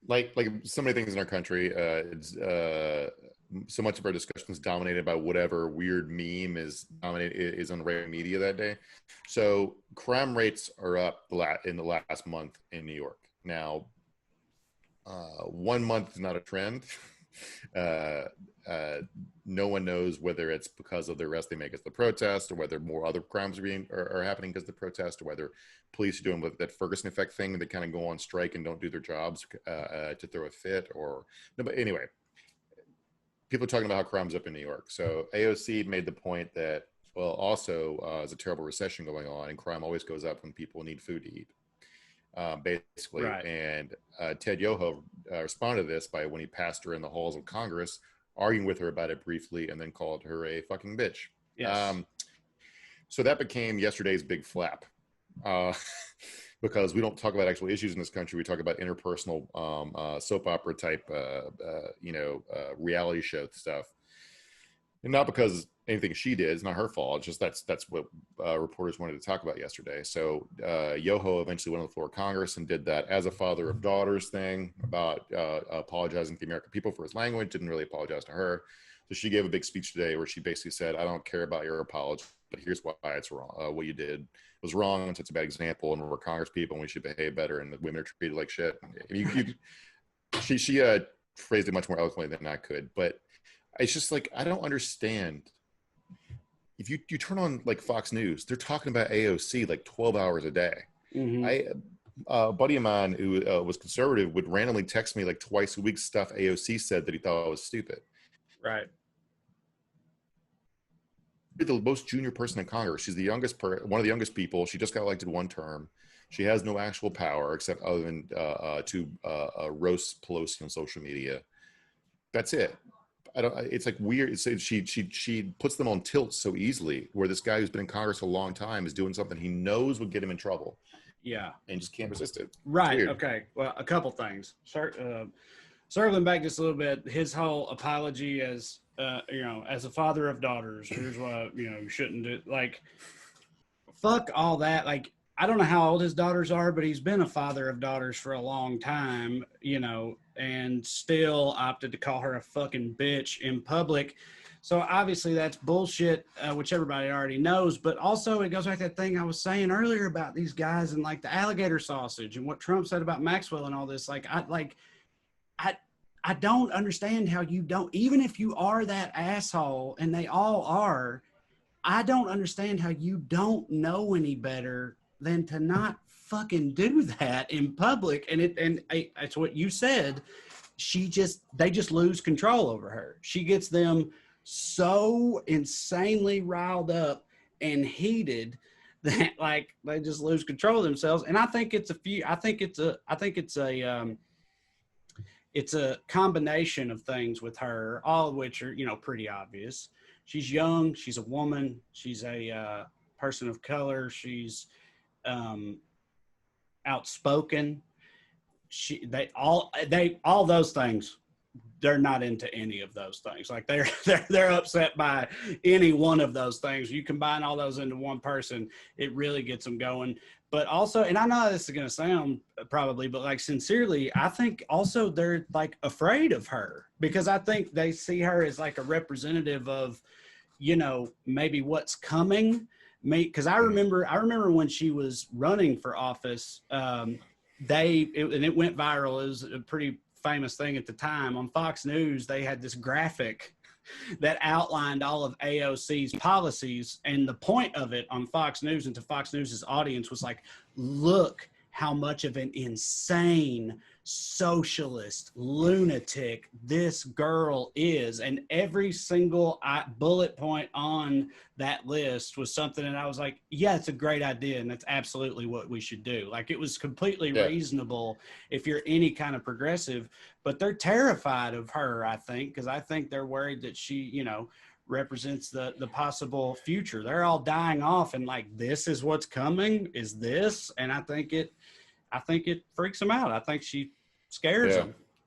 like so many things in our country, so much of our discussion is dominated by whatever weird meme is on the right media that day. So crime rates are up in the last month in New York. Now, 1 month is not a trend. uh, no one knows whether it's because of the arrest they make as the protest, or whether more other crimes are happening because of the protest, or whether police are doing that Ferguson effect thing that kind of go on strike and don't do their jobs to throw a fit. Or no, but anyway, people are talking about how crime's up in New York. So AOC made the point that, well, also there's a terrible recession going on, and crime always goes up when people need food to eat. Basically. Right. And Ted Yoho responded to this by, when he passed her in the halls of Congress, arguing with her about it briefly, and then called her a fucking bitch. Yes. So that became yesterday's big flap, because we don't talk about actual issues in this country. We talk about interpersonal soap opera type, reality show stuff. And not because anything she did, it's not her fault. It's just that's what reporters wanted to talk about yesterday. So Yoho eventually went on the floor of Congress and did that as a father of daughters thing about apologizing to the American people for his language. Didn't really apologize to her. So she gave a big speech today where she basically said, "I don't care about your apology, but here's why it's wrong. What you did was wrong. It's a bad example, and we're Congress people, and we should behave better. And the women are treated like shit." She phrased it much more eloquently than I could, but it's just like, I don't understand. If you turn on like Fox News, they're talking about AOC like 12 hours a day. Mm-hmm. A buddy of mine who was conservative would randomly text me like twice a week stuff AOC said that he thought was stupid. Right. She's the most junior person in Congress. She's the youngest, one of the youngest people. She just got elected one term. She has no actual power except other than to roast Pelosi on social media. That's it. It's like weird. She puts them on tilt so easily, where this guy who's been in Congress a long time is doing something he knows would get him in trouble. Yeah. And just can't resist it. Right. Okay. Well, a couple things. Circling back just a little bit, his whole apology as as a father of daughters, here's why you shouldn't do, like, fuck all that. Like, I don't know how old his daughters are, but he's been a father of daughters for a long time, and still opted to call her a fucking bitch in public. So obviously that's bullshit, which everybody already knows. But also it goes back to that thing I was saying earlier about these guys and like the alligator sausage and what Trump said about Maxwell and all this. I don't understand how you don't, even if you are that asshole, and they all are, I don't understand how you don't know any better than to not fucking do that in public. And it's what you said. They just lose control over her. She gets them so insanely riled up and heated that like they just lose control of themselves. And I think it's a combination of things with her, all of which are, pretty obvious. She's young. She's a woman. She's a person of color. She's outspoken. All those things. They're not into any of those things. Like they're upset by any one of those things. You combine all those into one person, it really gets them going. But also, and I know this is going to sound probably, but like sincerely, I think also they're like afraid of her, because I think they see her as like a representative of, maybe what's coming. Because I remember when she was running for office, and it went viral. It was a pretty famous thing at the time. On Fox News, they had this graphic that outlined all of AOC's policies, and the point of it on Fox News and to Fox News's audience was like, look how much of an insane socialist lunatic this girl is. And every single bullet point on that list was something that I was like, yeah, it's a great idea, and that's absolutely what we should do. Like, it was completely reasonable if you're any kind of progressive, but they're terrified of her, I think, because I think they're worried that she, represents the possible future. They're all dying off, and like, this is what's coming, is this. And I think it freaks them out. I think she scares them.